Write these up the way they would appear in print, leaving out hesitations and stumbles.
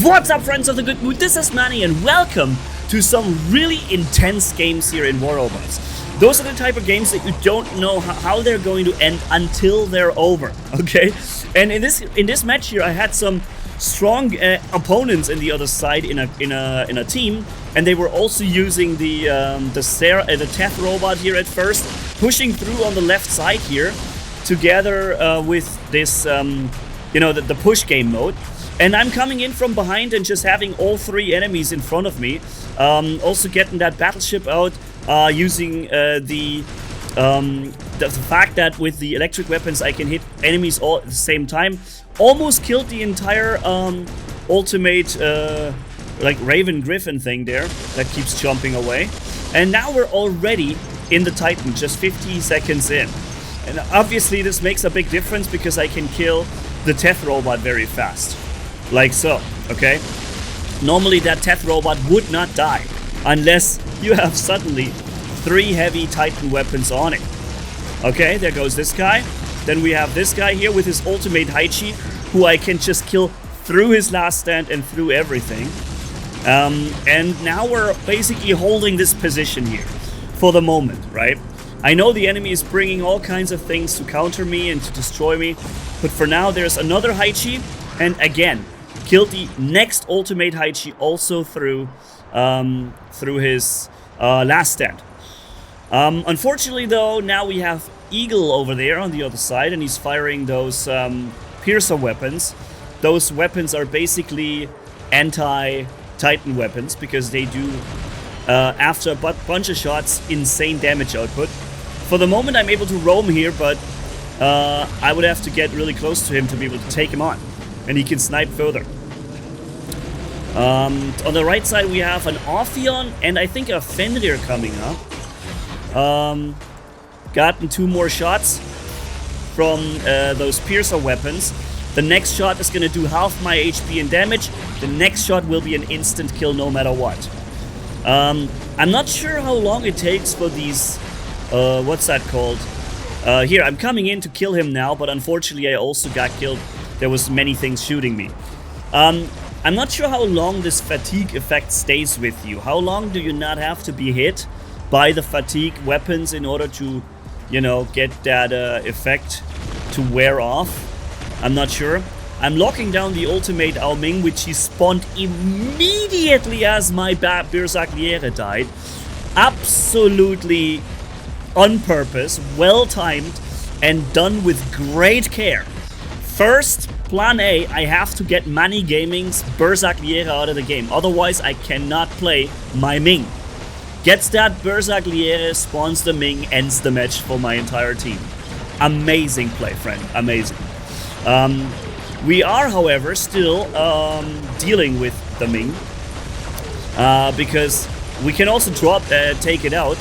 What's up, friends of the good mood? This is Manni and welcome to some really intense games here in War Robots. Those are the type of games that you don't know how they're going to end until they're over, okay? And in this match here, I had some strong opponents in the other side in a team, and they were also using the Teth robot here at first, pushing through on the left side here, together with this the push game mode. And I'm coming in from behind and just having all three enemies in front of me. Also getting that battleship out, using the fact that with the electric weapons I can hit enemies all at the same time. Almost killed the entire ultimate like Raven Griffin thing there that keeps jumping away. And now we're already in the Titan, just 50 seconds in. And obviously this makes a big difference because I can kill the Teth robot very fast. Like so, okay? Normally that Teth robot would not die unless you have suddenly 3 heavy Titan weapons on it. Okay, there goes this guy. Then we have this guy here with his ultimate Haichi, who I can just kill through his last stand and through everything. And now we're basically holding this position here for the moment, right? I know the enemy is bringing all kinds of things to counter me and to destroy me, but for now there's another Haichi, and again, killed the next ultimate Haichi also through his last stand. Unfortunately though, now we have Eagle over there on the other side, and he's firing those Piercer weapons. Those weapons are basically anti-Titan weapons because they do, after a bunch of shots, insane damage output. For the moment I'm able to roam here, but I would have to get really close to him to be able to take him on. And he can snipe further. On the right side we have an Ophion and I think a Fenrir coming up. Gotten 2 more shots from those Piercer weapons. The next shot is going to do half my HP and damage. The next shot will be an instant kill no matter what. I'm not sure how long it takes for these... what's that called? Here, I'm coming in to kill him now, but unfortunately I also got killed. There was many things shooting me. I'm not sure how long this fatigue effect stays with you. How long do you not have to be hit by the fatigue weapons in order to, you know, get that effect to wear off? I'm not sure. I'm locking down the ultimate Ao Ming, which he spawned immediately as my Berserkliere died. Absolutely on purpose, well timed, and done with great care. First, plan A, I have to get Manni-Gaming's Berserkliere out of the game. Otherwise, I cannot play my Ming. Gets that Berserkliere, spawns the Ming, ends the match for my entire team. Amazing play, friend. Amazing. We are, however, still dealing with the Ming. Because we can also take it out.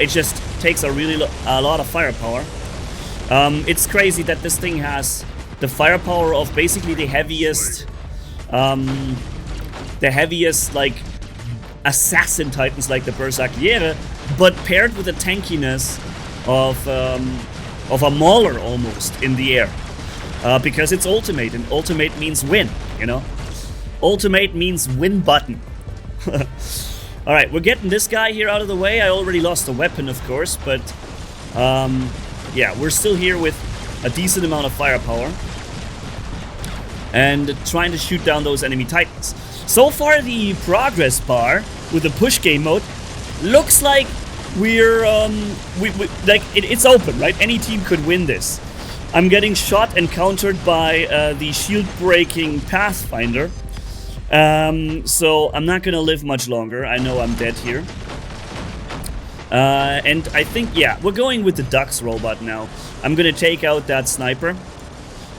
It just takes a lot of firepower. It's crazy that this thing has the firepower of basically the heaviest like assassin titans like the Berserkliere, but paired with the tankiness of a Mauler almost in the air, because it's ultimate, and ultimate means win, you know. Ultimate means win button. All right, we're getting this guy here out of the way. I already lost a weapon, of course, but yeah, we're still here with a decent amount of firepower and trying to shoot down those enemy titans. So far, the progress bar with the push game mode looks like we're it's open, right? Any team could win this. I'm getting shot and countered by the shield breaking Pathfinder. So I'm not gonna live much longer. I know I'm dead here. And I think, yeah, we're going with the Dux robot now. I'm gonna take out that sniper.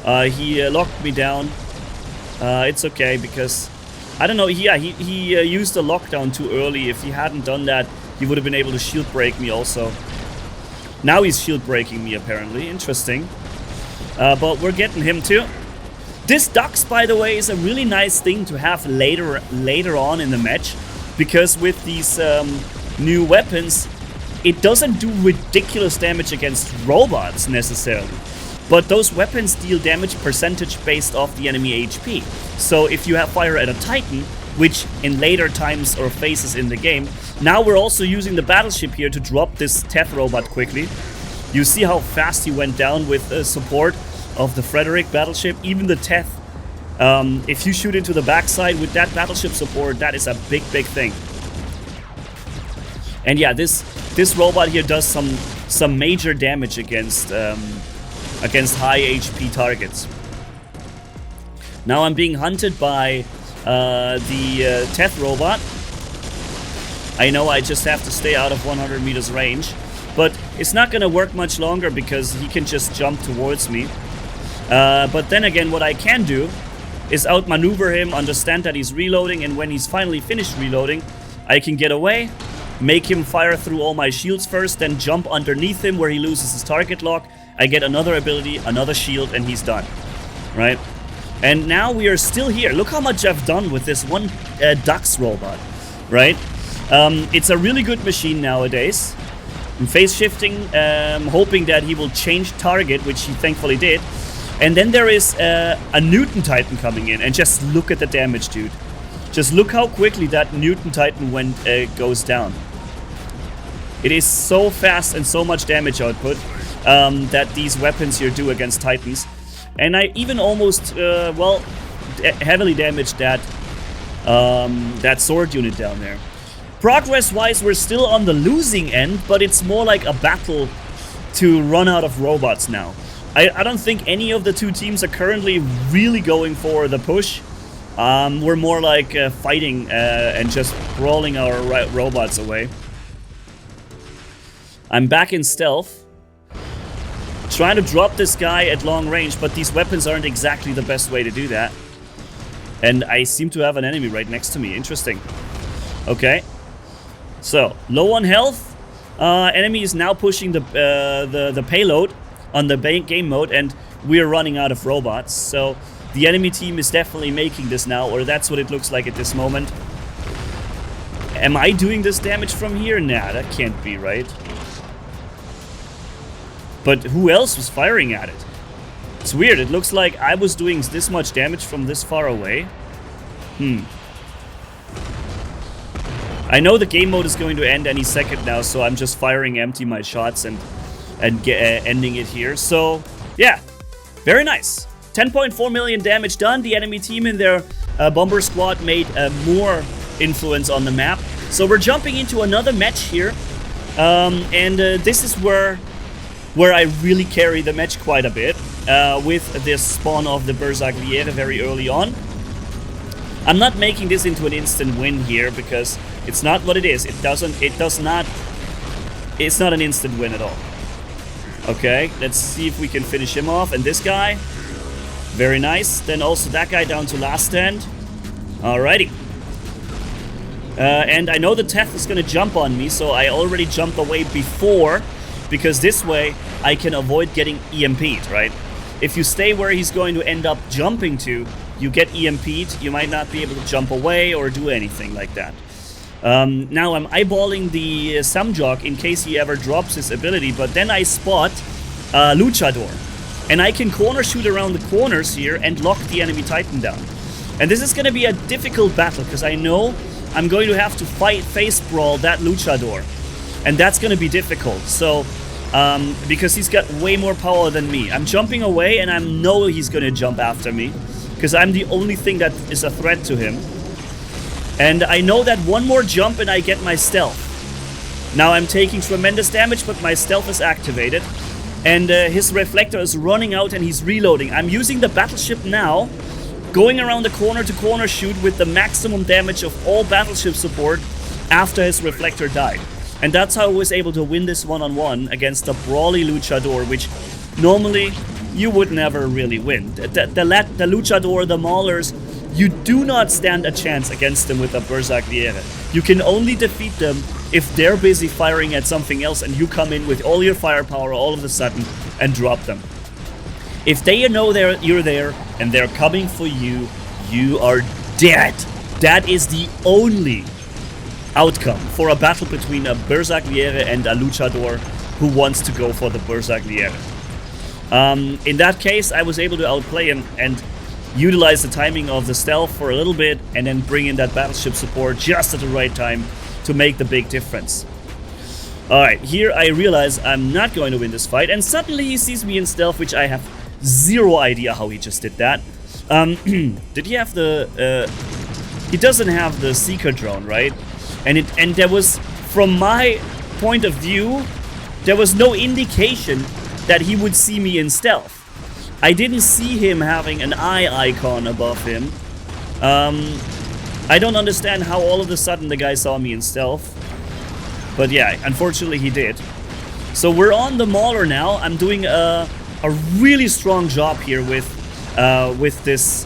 He locked me down. It's okay because, I don't know, yeah, he used the lockdown too early. If he hadn't done that, he would have been able to shield break me also. Now he's shield breaking me apparently. Interesting. But we're getting him too. This Dux, by the way, is a really nice thing to have later on in the match, because with these new weapons, it doesn't do ridiculous damage against robots necessarily. but those weapons deal damage percentage based off the enemy HP. So if you have fire at a Titan, which in later times or phases in the game, now we're also using the battleship here to drop this Teth robot quickly. You see how fast he went down with support of the Frederick battleship. Even the Teth, if you shoot into the backside with that battleship support, that is a big thing. And yeah, this robot here does some major damage against high HP targets. Now I'm being hunted by the Teth robot. I know I just have to stay out of 100 meters range, but it's not gonna work much longer because he can just jump towards me. But then again, what I can do is outmaneuver him, understand that he's reloading, and when he's finally finished reloading, I can get away, make him fire through all my shields first, then jump underneath him where he loses his target lock. I get another ability, another shield, and he's done, right? And now we are still here. Look how much I've done with this one Dux robot, right? It's a really good machine nowadays. I'm phase shifting, hoping that he will change target, which he thankfully did. And then there is a Newton Titan coming in, and just look at the damage, dude. Just look how quickly that Newton Titan goes down. It is so fast and so much damage output that these weapons here do against Titans. And I even almost, well, heavily damaged that sword unit down there. Progress-wise, we're still on the losing end, but it's more like a battle to run out of robots now. I don't think any of the two teams are currently really going for the push. We're more like fighting and just brawling our robots away. I'm back in stealth, trying to drop this guy at long range, but these weapons aren't exactly the best way to do that. And I seem to have an enemy right next to me. Interesting. Okay. So, low on health. Enemy is now pushing the payload on the game mode, and we're running out of robots. So, the enemy team is definitely making this now, or that's what it looks like at this moment. Am I doing this damage from here? Nah, that can't be right. But who else was firing at it? It's weird. It looks like I was doing this much damage from this far away. I know the game mode is going to end any second now, so I'm just firing empty my shots and ending it here. So, yeah. Very nice. 10.4 million damage done. The enemy team in their bomber squad made more influence on the map. So we're jumping into another match here. And this is where I really carry the match quite a bit. With this spawn of the Bersagliere very early on. I'm not making this into an instant win here because it's not what it is. It's not an instant win at all. Okay, let's see if we can finish him off. And this guy, very nice. Then also that guy down to last stand. Alrighty. And I know the Teth is gonna jump on me, so I already jumped away before, because this way I can avoid getting EMP'd, right? If you stay where he's going to end up jumping to, you get EMP'd, you might not be able to jump away or do anything like that. Now I'm eyeballing the Samjok in case he ever drops his ability, but then I spot Luchador. And I can corner shoot around the corners here and lock the enemy Titan down. And this is going to be a difficult battle, because I know I'm going to have to face brawl that Luchador. And that's going to be difficult, so because he's got way more power than me. I'm jumping away and I know he's going to jump after me, because I'm the only thing that is a threat to him. And I know that one more jump and I get my stealth. Now I'm taking tremendous damage, but my stealth is activated. And his reflector is running out and he's reloading. I'm using the battleship now, going around the corner to corner shoot with the maximum damage of all battleship support after his reflector died. And that's how I was able to win this one-on-one against the brawly Luchador, which normally you would never really win. The Luchador, the Maulers, you do not stand a chance against them with a Bersagliere. You can only defeat them if they're busy firing at something else and you come in with all your firepower all of a sudden and drop them. If they know you're there and they're coming for you, you are dead. That is the only outcome for a battle between a Bersagliere and a Luchador who wants to go for the Bersagliere. In that case, I was able to outplay him and utilize the timing of the stealth for a little bit and then bring in that battleship support just at the right time to make the big difference. Alright, here I realize I'm not going to win this fight, and suddenly he sees me in stealth, which I have zero idea how he just did that. Did he have the... he doesn't have the Seeker drone, right? And there was, from my point of view, there was no indication that he would see me in stealth. I didn't see him having an eye icon above him. I don't understand how all of a sudden the guy saw me in stealth. But yeah, unfortunately he did. So we're on the Mauler now. I'm doing a really strong job here with this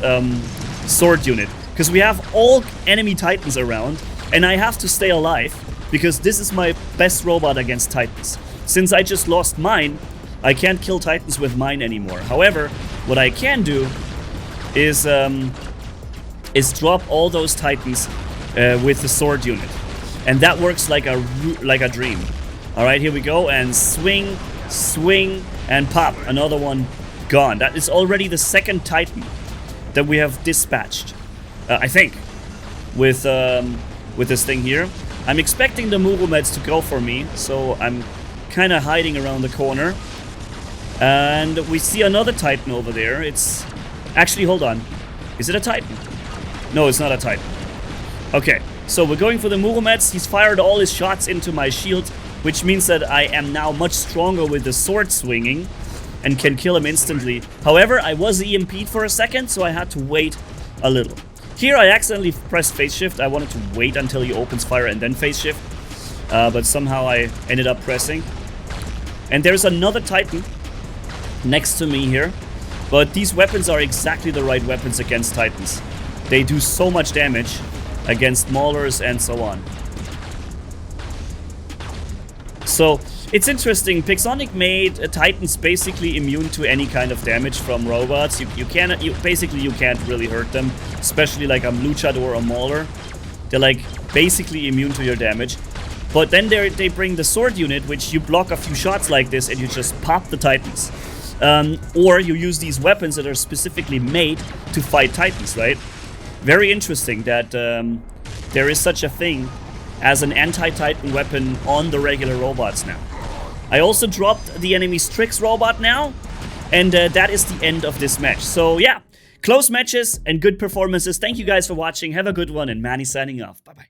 sword unit. Because we have all enemy Titans around. And I have to stay alive. Because this is my best robot against Titans. Since I just lost mine, I can't kill Titans with mine anymore. However, what I can do is drop all those Titans with the sword unit. And that works like a dream. Alright, here we go. And swing, swing, and pop. Another one gone. That is already the second Titan that we have dispatched. I think. With this thing here. I'm expecting the Muromets to go for me. So I'm kind of hiding around the corner. And we see another Titan over there. It's... Actually, hold on. Is it a Titan? No, it's not a Titan. Okay. So we're going for the Muromets. He's fired all his shots into my shield, which means that I am now much stronger with the sword swinging and can kill him instantly. However, I was EMP'd for a second, so I had to wait a little. Here I accidentally pressed phase shift. I wanted to wait until he opens fire and then phase shift, but somehow I ended up pressing. And there's another Titan next to me here, but these weapons are exactly the right weapons against Titans. They do so much damage against Maulers and so on. So it's interesting. Pixonic made Titans basically immune to any kind of damage from robots. You can't really hurt them, especially like a Luchador or Mauler. They're like basically immune to your damage. But then they bring the sword unit, which you block a few shots like this and you just pop the Titans. Or you use these weapons that are specifically made to fight Titans, right? Very interesting that there is such a thing as an anti-Titan weapon on the regular robots now. I also dropped the enemy Strix robot now, and that is the end of this match. So yeah, close matches and good performances. Thank you guys for watching. Have a good one, and Manni signing off. Bye-bye.